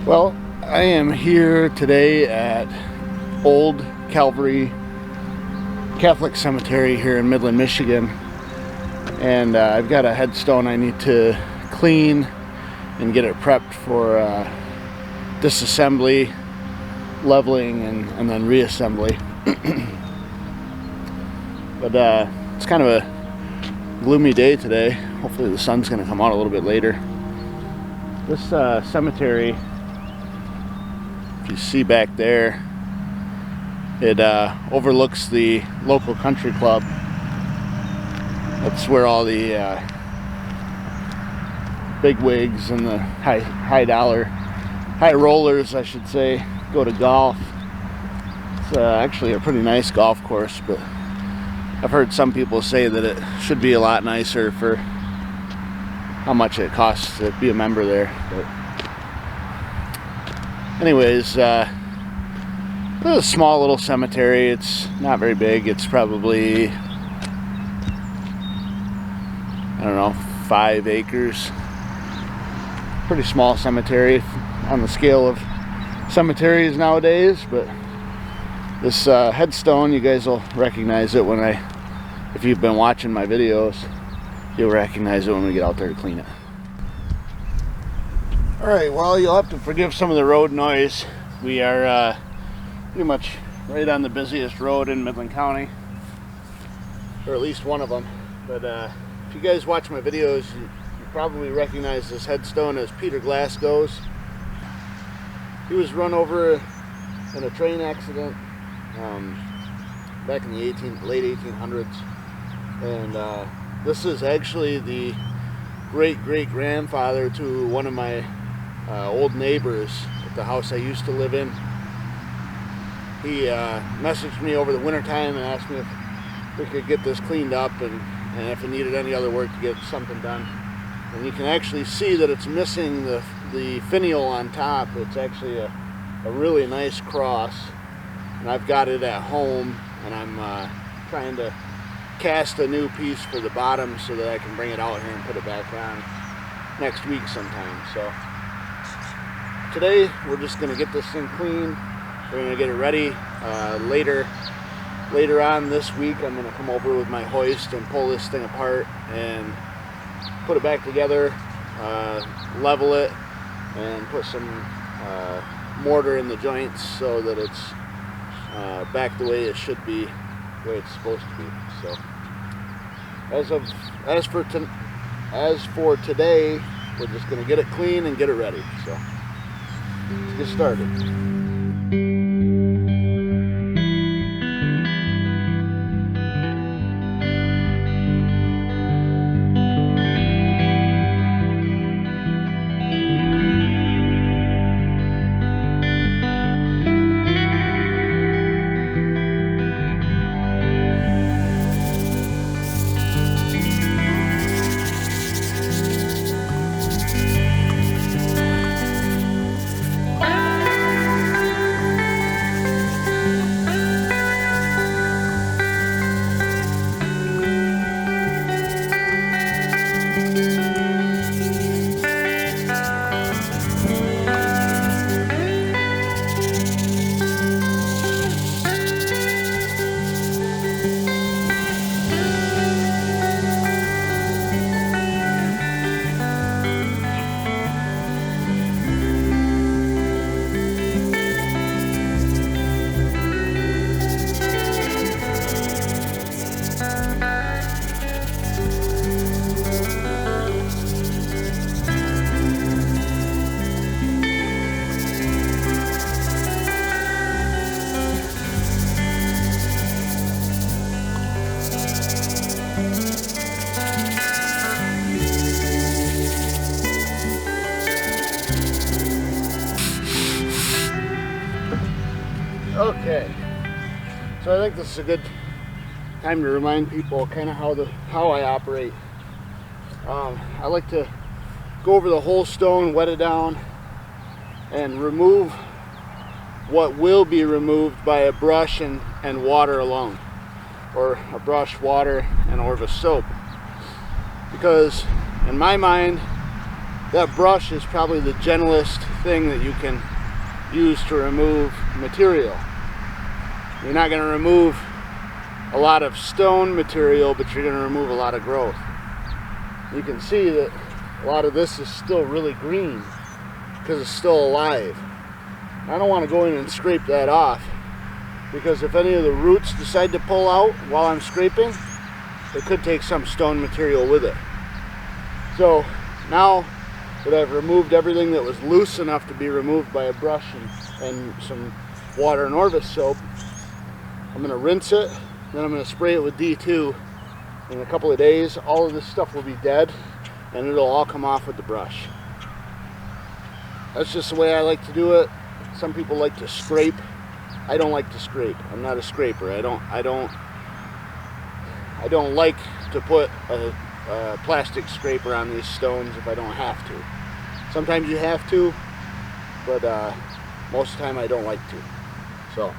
Well, I am here today at Old Calvary Catholic Cemetery here in Midland, Michigan, and I've got a headstone I need to clean and get it prepped for disassembly, leveling, and then reassembly. But it's kind of a gloomy day today. Hopefully the sun's going to come out a little bit later. This cemetery, if you see back there, it overlooks the local country club. That's where all the big wigs and the high rollers, I should say, go to golf. It's actually a pretty nice golf course, but I've heard some people say that it should be a lot nicer for how much it costs to be a member there. But anyways, it's a small little cemetery. It's not very big. It's probably, I don't know, 5 acres. Pretty small cemetery on the scale of cemeteries nowadays, but this headstone, you guys will recognize it if you've been watching my videos, you'll recognize it when we get out there to clean it. Alright, well, you'll have to forgive some of the road noise. We are pretty much right on the busiest road in Midland County, or at least one of them. But if you guys watch my videos, you probably recognize this headstone as Pete Glasgows. He was run over in a train accident back in the late 1800s, and this is actually the great-great-grandfather to one of my old neighbors at the house I used to live in. He messaged me over the winter time and asked me if we could get this cleaned up and if it needed any other work to get something done. And you can actually see that it's missing the finial on top. It's actually a really nice cross, and I've got it at home, and I'm trying to cast a new piece for the bottom so that I can bring it out here and put it back on next week sometime. So today we're just going to get this thing clean. We're going to get it ready. Later on this week, I'm going to come over with my hoist and pull this thing apart and put it back together, level it, and put some mortar in the joints so that it's back the way it should be, the way it's supposed to be. So as for today, we're just going to get it clean and get it ready. So let's get started. Okay, so I think this is a good time to remind people kind of how I operate. I like to go over the whole stone, wet it down, and remove what will be removed by a brush and water alone, or a brush, water, and or a soap. Because in my mind, that brush is probably the gentlest thing that you can use to remove material. You're not going to remove a lot of stone material, but you're going to remove a lot of growth. You can see that a lot of this is still really green because it's still alive. I don't want to go in and scrape that off, because if any of the roots decide to pull out while I'm scraping, it could take some stone material with it. So now that I've removed everything that was loose enough to be removed by a brush and some water and Orvis soap, I'm going to rinse it, then I'm going to spray it with D2. In a couple of days, all of this stuff will be dead and it'll all come off with the brush. That's just the way I like to do it. Some people like to scrape. I don't like to scrape. I'm not a scraper. I don't like to put a plastic scraper on these stones if I don't have to. Sometimes you have to, but most of the time I don't like to. So.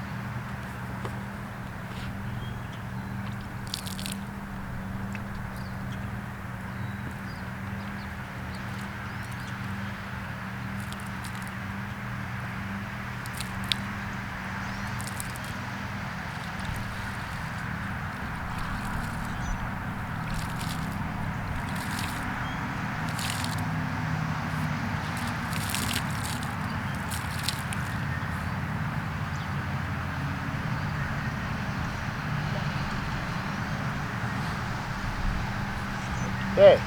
Okay,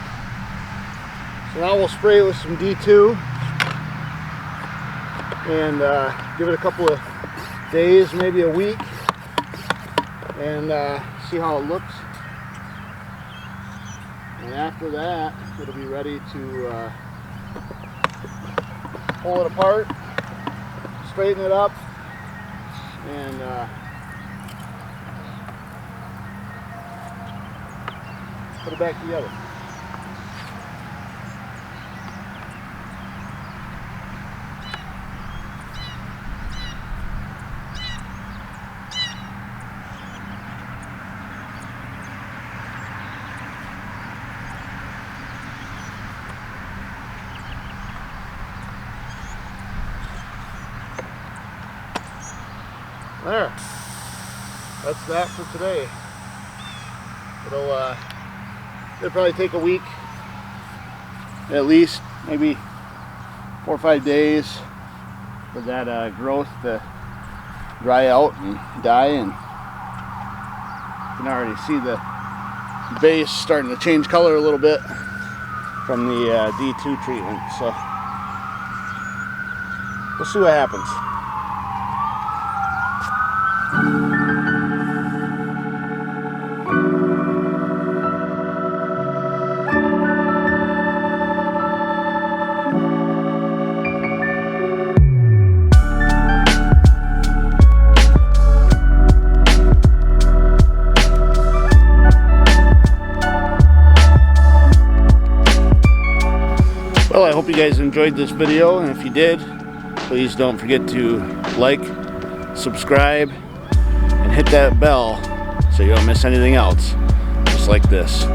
so now we'll spray it with some D2 and give it a couple of days, maybe a week, and see how it looks. And after that, it'll be ready to pull it apart, straighten it up, and put it back together. There. That's that for today. It'll probably take a week, at least, maybe 4 or 5 days for that growth to dry out and die, and you can already see the base starting to change color a little bit from the D2 treatment. So we'll see what happens. Well, I hope you guys enjoyed this video, and if you did, please don't forget to like, subscribe, and hit that bell so you don't miss anything else just like this.